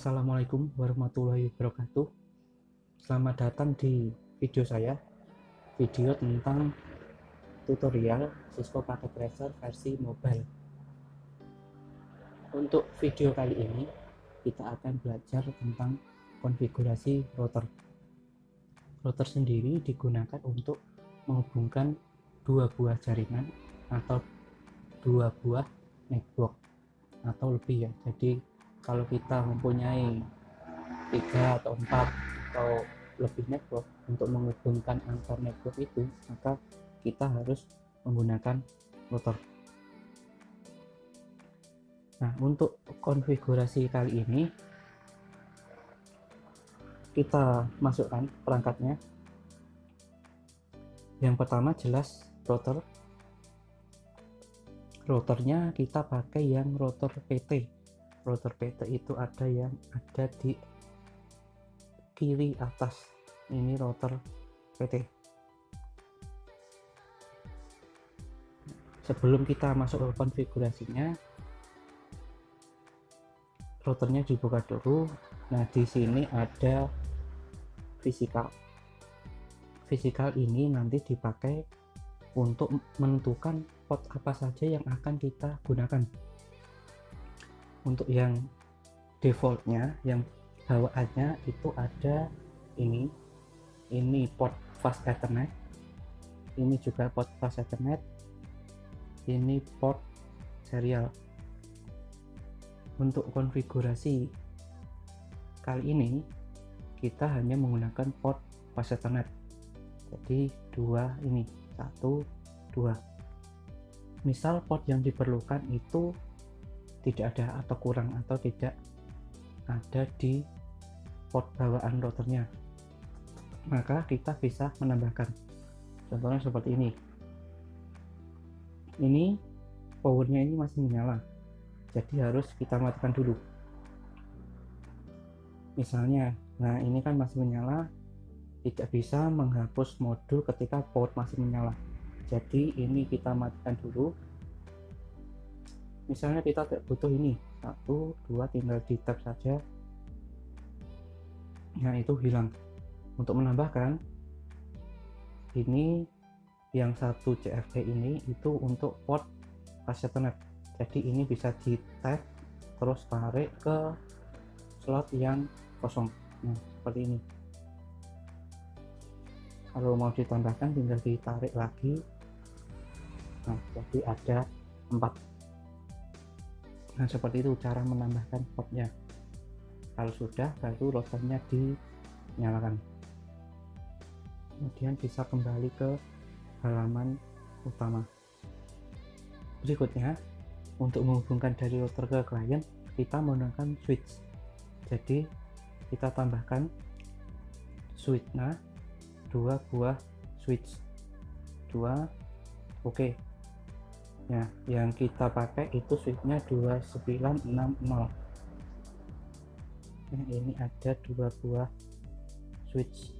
Assalamualaikum warahmatullahi wabarakatuh. Selamat datang di video saya, video tentang tutorial Cisco Packet Tracer versi mobile. Untuk video kali ini, kita akan belajar tentang konfigurasi router. Router sendiri digunakan untuk menghubungkan dua buah jaringan atau dua buah network atau lebih ya. Jadi kalau kita mempunyai 3 atau 4 atau lebih network, untuk menghubungkan antar network itu maka kita harus menggunakan router. Nah, untuk konfigurasi kali ini kita masukkan perangkatnya. Yang pertama jelas router. Routernya kita pakai yang router PT. Router PT itu ada yang ada di kiri atas, ini router PT. Sebelum kita masuk ke konfigurasinya, routernya dibuka dulu. Nah, di sini ada physical. Physical ini nanti dipakai untuk menentukan port apa saja yang akan kita gunakan. Untuk yang defaultnya, yang bawaannya itu ada ini port fast ethernet, ini juga port fast ethernet, ini port serial. Untuk konfigurasi kali ini kita hanya menggunakan port fast ethernet, jadi dua ini 1 2. Misal port yang diperlukan itu tidak ada atau kurang atau tidak ada di port bawaan routernya, maka kita bisa menambahkan. Contohnya seperti ini powernya ini masih menyala, jadi harus kita matikan dulu misalnya. Nah, ini kan masih menyala, tidak bisa menghapus modul ketika port masih menyala, jadi ini kita matikan dulu. Misalnya kita tidak butuh ini 1 2, tinggal di tab saja. Nah, itu hilang. Untuk menambahkan, ini yang satu CFD ini itu untuk port fast ethernet, jadi ini bisa di tap terus tarik ke slot yang kosong. Nah, seperti ini. Kalau mau ditambahkan tinggal ditarik lagi. Nah, jadi ada 4. Nah, seperti itu cara menambahkan portnya. Kalau sudah, baru routernya dinyalakan. Kemudian bisa kembali ke halaman utama. Berikutnya, untuk menghubungkan dari router ke klien, kita menggunakan switch. Jadi kita tambahkan switchnya 2 buah switch 2. Oke. Nah, yang kita pakai itu switchnya 2960. Nah, ini ada 2 buah switch.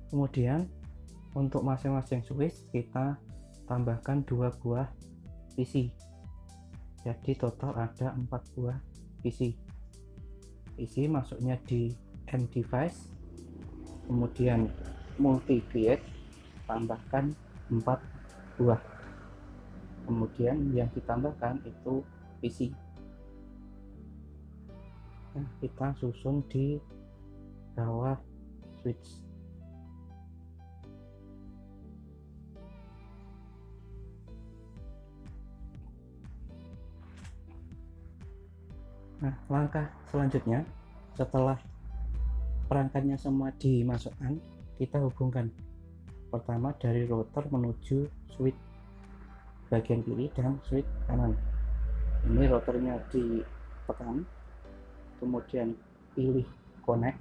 Kemudian untuk masing-masing switch kita tambahkan 2 buah PC, jadi total ada 4 buah PC. PC masuknya di end device, kemudian multi gate tambahkan 4 buah, kemudian yang ditambahkan itu PC. Nah, kita susun di bawah switch. Nah, langkah selanjutnya setelah perangkatnya semua dimasukkan, kita hubungkan. Pertama dari router menuju switch bagian kiri dan switch kanan. Ini routernya ditekan, kemudian pilih connect.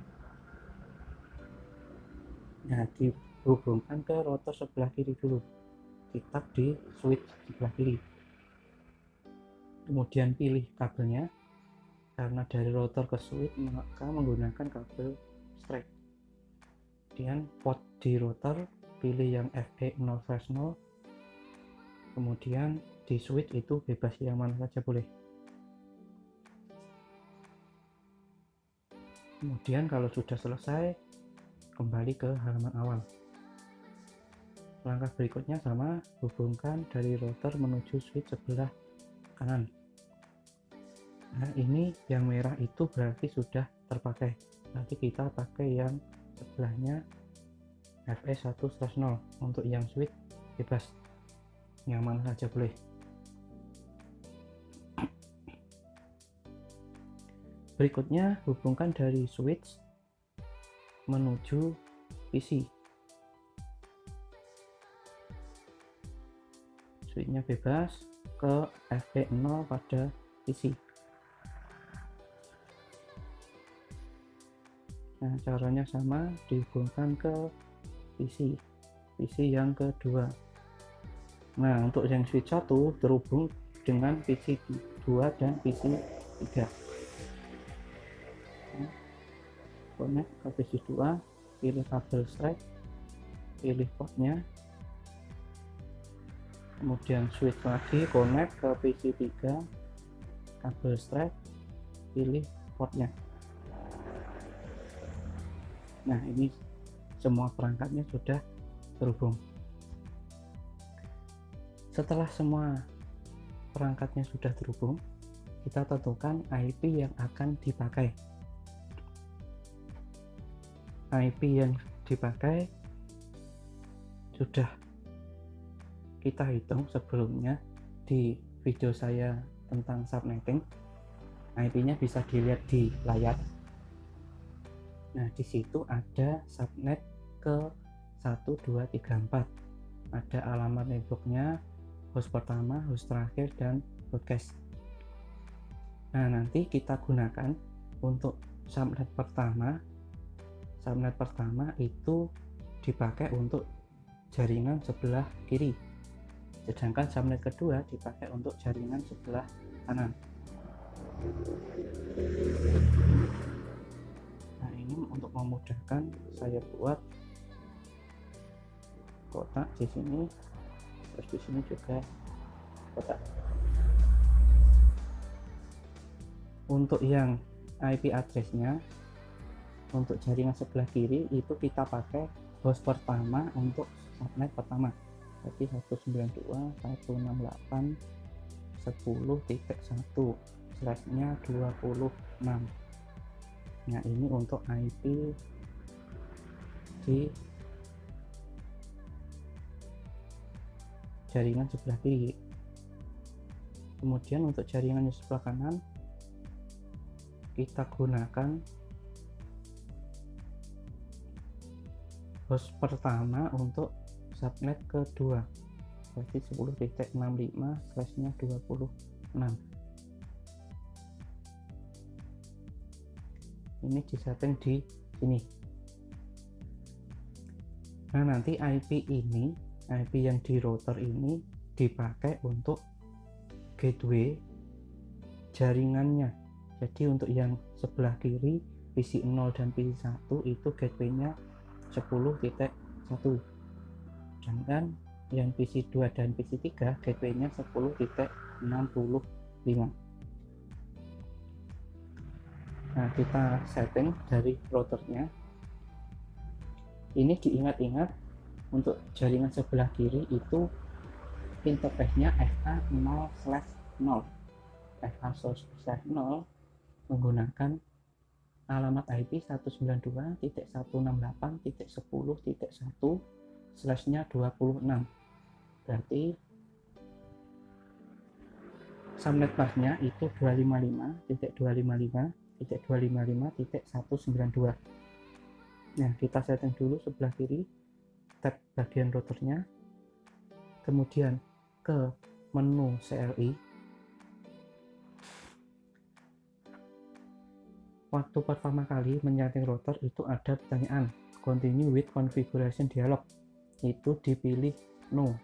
Nah, dihubungkan ke router sebelah kiri dulu, kita di switch sebelah kiri, kemudian pilih kabelnya. Karena dari router ke switch maka menggunakan kabel straight. Kemudian port di router pilih yang FE0/0, kemudian di switch itu bebas yang mana saja boleh. Kemudian kalau sudah selesai, kembali ke halaman awal. Langkah berikutnya sama, hubungkan dari router menuju switch sebelah kanan. Nah, ini yang merah itu berarti sudah terpakai. Nanti kita pakai yang sebelahnya FE1/0. Untuk yang switch bebas, nyaman saja boleh. Berikutnya, hubungkan dari switch menuju PC. Switchnya bebas ke FE0 pada PC. Nah, caranya sama, dihubungkan ke PC yang kedua. Nah, untuk yang switch 1 terhubung dengan PC 2 dan PC 3. Connect ke PC 2, pilih kabel strike, pilih portnya, kemudian switch lagi, connect ke PC 3, kabel strike, pilih portnya. Nah, ini semua perangkatnya sudah terhubung. Setelah semua perangkatnya sudah terhubung, kita tentukan IP yang akan dipakai. IP yang dipakai sudah kita hitung sebelumnya di video saya tentang subnetting. IP-nya bisa dilihat di layar. Nah, di situ ada subnet ke 1234. Ada alamat networknya, host pertama, host terakhir, dan broadcast. Nah, nanti kita gunakan untuk subnet pertama. Subnet pertama itu dipakai untuk jaringan sebelah kiri, sedangkan subnet kedua dipakai untuk jaringan sebelah kanan. Nah, ini untuk memudahkan saya buat kotak di sini, terus di sini juga kotak. Untuk yang IP address-nya untuk jaringan sebelah kiri itu kita pakai host pertama untuk subnet pertama, jadi 192.168.10.1/26. Nah, ini untuk IP di jaringan sebelah kiri. Kemudian untuk jaringan sebelah kanan kita gunakan host pertama untuk subnet kedua, jadi 10.65/26. Ini disetting di sini. Nah, nanti IP yang di router ini dipakai untuk gateway jaringannya. Jadi untuk yang sebelah kiri PC 0 dan PC 1 itu gateway-nya 10.1, sedangkan yang PC 2 dan PC 3 gateway-nya 10.65. Nah, kita setting dari routernya. Ini diingat-ingat, untuk jaringan sebelah kiri itu interface-nya FA0/0. FA0/0 menggunakan alamat IP 192.168.10.1/26. Berarti subnet busnya itu 255.255.255.192. Nah, kita setting dulu sebelah kiri, tab bagian routernya, kemudian ke menu CLI. Waktu pertama kali menyeting router itu ada pertanyaan continue with configuration dialog, itu dipilih no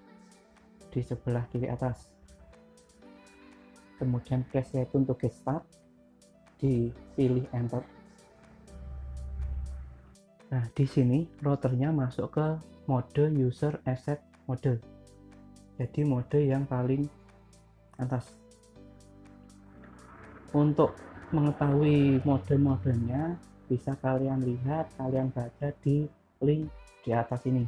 di sebelah kiri atas. Kemudian press return to get start, dipilih enter. Nah, di sini routernya masuk ke mode user accept mode, jadi mode yang paling atas. Untuk mengetahui mode-modenya bisa kalian lihat, kalian baca di link di atas ini.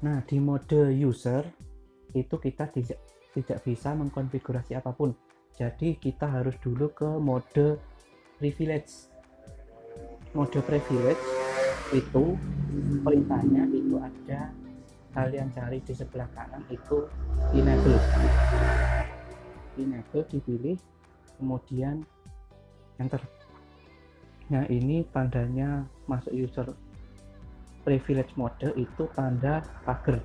Nah, di mode user itu kita tidak bisa mengkonfigurasi apapun. Jadi kita harus dulu ke mode privilege. Mode privilege itu perintahnya itu ada, kalian cari di sebelah kanan itu enable. Enable dipilih, kemudian enter. Nah, ini tandanya masuk user privilege mode itu tanda pagar.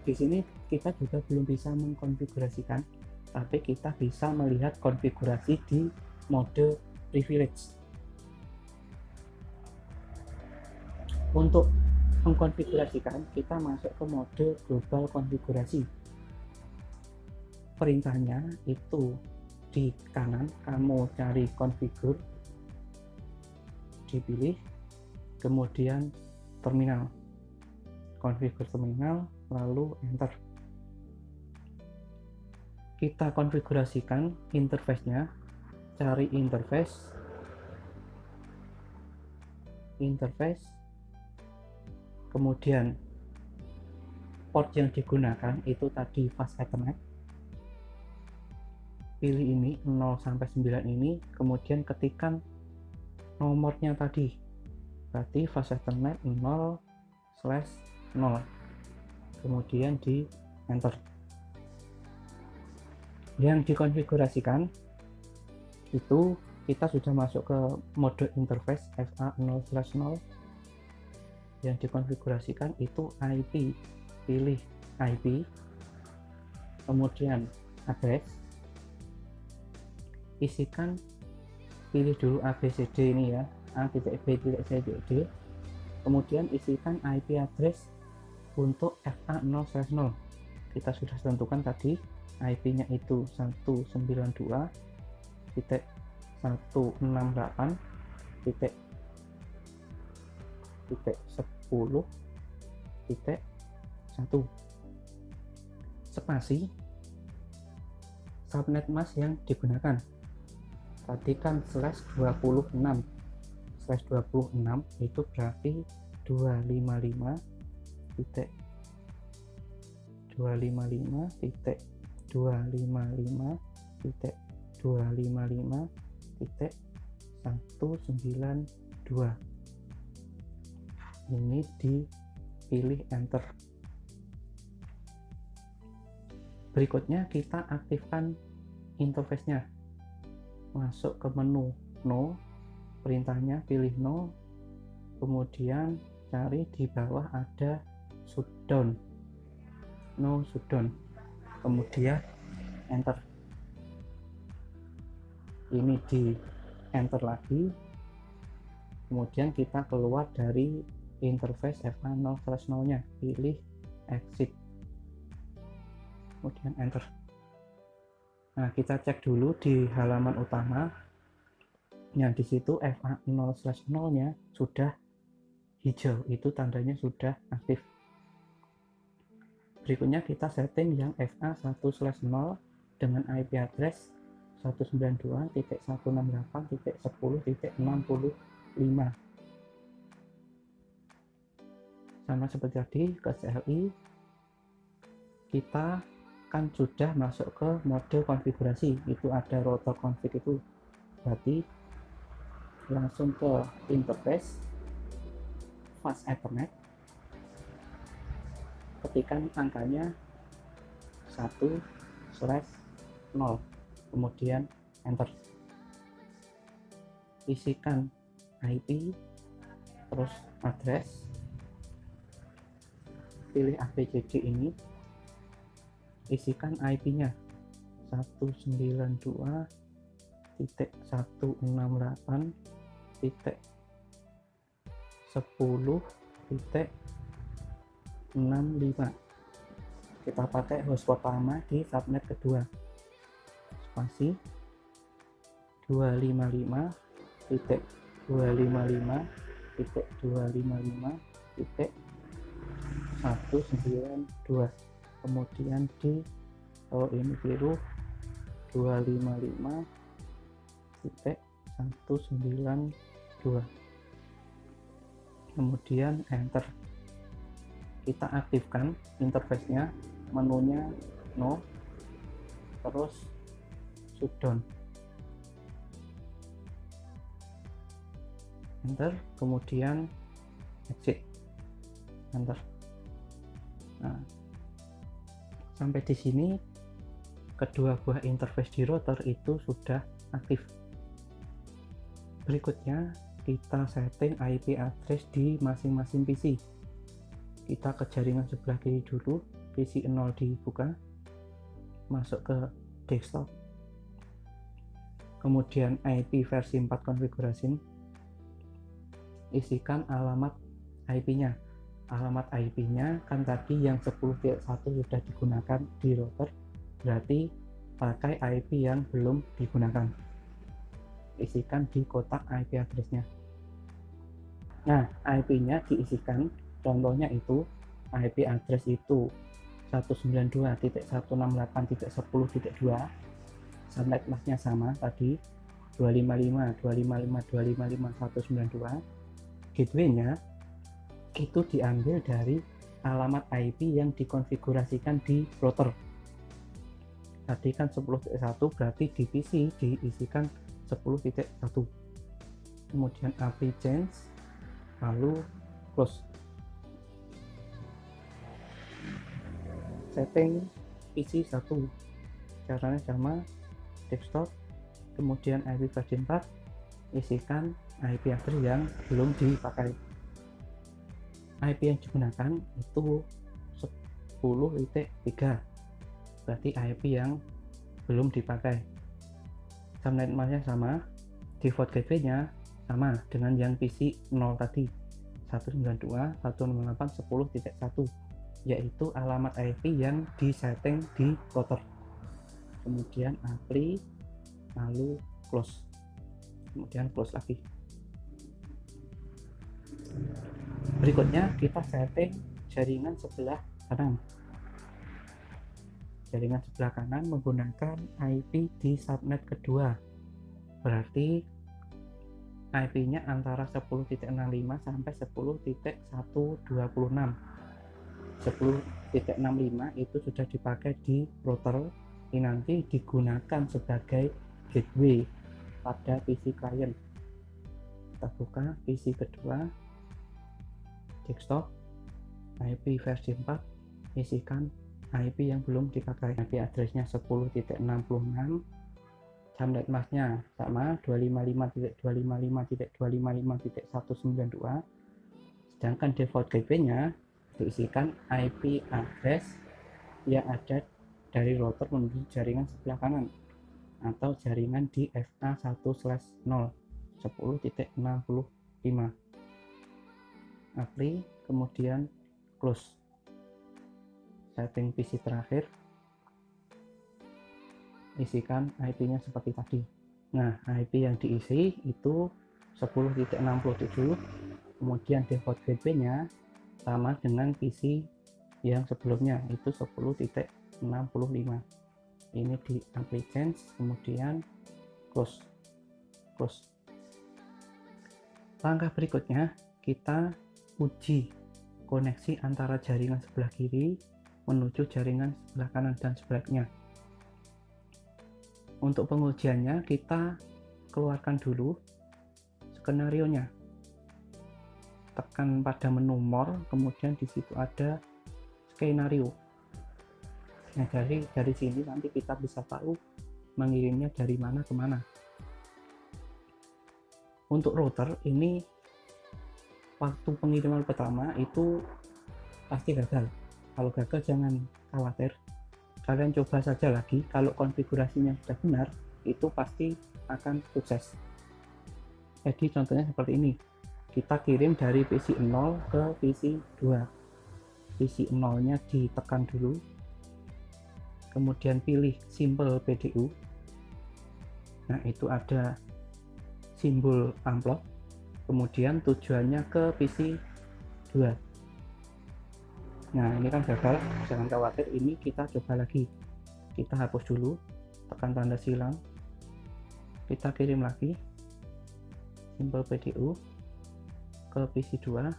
Di sini kita juga belum bisa mengkonfigurasikan, tapi kita bisa melihat konfigurasi di mode privilege. Untuk mengkonfigurasikan, kita masuk ke mode global konfigurasi. Perintahnya itu di kanan, kamu cari configure, dipilih, kemudian terminal, configure terminal, lalu enter. Kita konfigurasikan interface-nya, cari interface, kemudian port yang digunakan itu tadi fast Ethernet, pilih ini 0 sampai 9 ini, kemudian ketikkan nomornya tadi, berarti fast Ethernet 0/0, kemudian di enter. Yang dikonfigurasikan itu kita sudah masuk ke mode interface FA0/0. Yang dikonfigurasikan itu IP, pilih IP, kemudian address, isikan, pilih dulu ABCD ini ya, A.B.C.D, kemudian isikan IP address untuk FA0/0. Kita sudah tentukan tadi IP-nya itu 192.168.10.1 spasi subnet mask yang digunakan tadi kan /26 itu berarti 255.255.255.192. Ini dipilih enter. Berikutnya kita aktifkan interface-nya, masuk ke menu no, perintahnya pilih no, kemudian cari di bawah ada shutdown, no shutdown, kemudian enter. Ini di enter lagi, kemudian kita keluar dari interface FA0/0 nya, pilih exit, kemudian enter. Nah, kita cek dulu di halaman utama, yang di situ FA0/0 nya sudah hijau, itu tandanya sudah aktif. Berikutnya kita setting yang FA1/0 dengan IP address 192.168.10.65. Sama seperti tadi ke CLI, kita kan sudah masuk ke mode konfigurasi, itu ada router config itu, berarti langsung ke interface fast Ethernet, ketikkan angkanya 1/0, kemudian enter. Isikan IP, terus address, pilih ABCD ini, isikan IP-nya 192.168.10.65. kita pakai host pertama di subnet kedua, spasi 255.255.255.192, kemudian di ini keliru, 255 192. Kemudian enter. Kita aktifkan interface-nya, menunya no, terus shutdown, enter, kemudian exit, enter. Nah, sampai di sini kedua buah interface di router itu sudah aktif. Berikutnya kita setting IP address di masing-masing PC. Kita ke jaringan sebelah kiri dulu, PC 0 dibuka, masuk ke desktop, kemudian IP versi 4 konfigurasi, isikan alamat IP-nya. Alamat IP-nya kan tadi yang 10.1 sudah digunakan di router, berarti pakai IP yang belum digunakan, isikan di kotak IP address-nya. Nah, IP-nya diisikan, contohnya itu IP address itu 192.168.10.2, subnet masknya sama tadi 255.255.255.192. Gateway-nya itu diambil dari alamat IP yang dikonfigurasikan di router. Tadi kan 10.1, berarti di PC diisikan 10.1. Kemudian apply change, lalu close. Setting PC 1, caranya sama, desktop, kemudian IP versi 4, isikan IP address yang belum dipakai. IP yang digunakan itu 10.3, berarti IP yang belum dipakai. Subnet masknya sama, default gateway-nya sama dengan yang PC 0 tadi, 192.168.10.1, yaitu alamat IP yang disetting di router. Kemudian apply, lalu close, kemudian close lagi. Berikutnya kita setting jaringan sebelah kanan. Jaringan sebelah kanan menggunakan IP di subnet kedua, berarti IP-nya antara 10.65 sampai 10.126. 10.65 itu sudah dipakai di router, ini nanti digunakan sebagai gateway pada PC klien. Kita buka PC kedua, desktop, IP versi 4, isikan IP yang belum dipakai. IP addressnya 10.66, subnet masknya sama 255.255.255.192, sedangkan default gateway-nya diisikan IP address yang ada dari router menuju jaringan sebelah kanan atau jaringan di FA1/0 10.65. Apply, kemudian close. Setting PC terakhir, isikan IP-nya seperti tadi. Nah, IP yang diisi itu 10.67, kemudian default gateway-nya sama dengan PC yang sebelumnya itu 10.65. Ini di apply change, kemudian close. Langkah berikutnya kita uji koneksi antara jaringan sebelah kiri menuju jaringan sebelah kanan dan sebaliknya. Untuk pengujiannya kita keluarkan dulu skenario-nya, tekan pada menu more, kemudian di situ ada skenario. Nah, dari sini nanti kita bisa tahu mengirimnya dari mana ke mana. Untuk router ini waktu pengiriman pertama itu pasti gagal. Kalau gagal jangan khawatir, kalian coba saja lagi. Kalau konfigurasinya sudah benar, itu pasti akan sukses. Jadi contohnya seperti ini, kita kirim dari PC 0 ke PC 2. PC 0 nya ditekan dulu, kemudian pilih simbol PDU. Nah, itu ada simbol amplop, kemudian tujuannya ke PC 2. Nah, ini kan gagal, jangan khawatir, ini kita coba lagi. Kita hapus dulu, tekan tanda silang, kita kirim lagi simbol PDU ke PC2.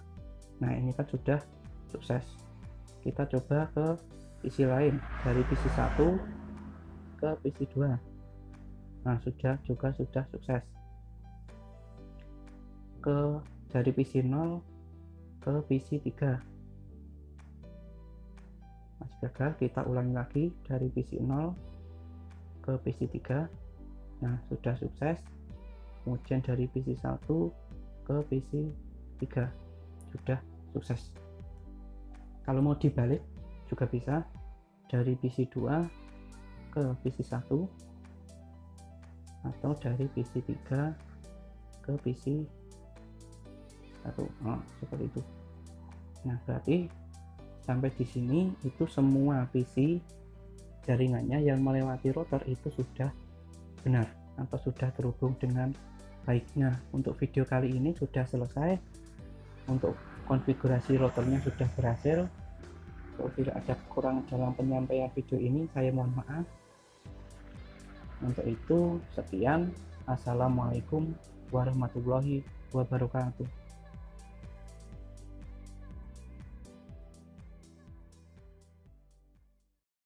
Nah ini kan sudah sukses. Kita coba ke PC lain, dari PC1 ke PC2. Nah sudah sukses. Dari PC0 ke PC3 masih gagal. Kita ulangi lagi dari PC0 ke PC3. Nah sudah sukses. Kemudian dari PC1 ke PC3 sudah sukses. Kalau mau dibalik juga bisa, dari PC2 ke PC1 atau dari PC3 ke PC1. Seperti itu. Nah berarti sampai di sini itu semua PC jaringannya yang melewati router itu sudah benar atau sudah terhubung dengan baiknya. Untuk video kali ini sudah selesai. Untuk konfigurasi routernya sudah berhasil. Kalau tidak ada kekurangan dalam penyampaian video ini, saya mohon maaf. Untuk itu sekian. Assalamualaikum warahmatullahi wabarakatuh.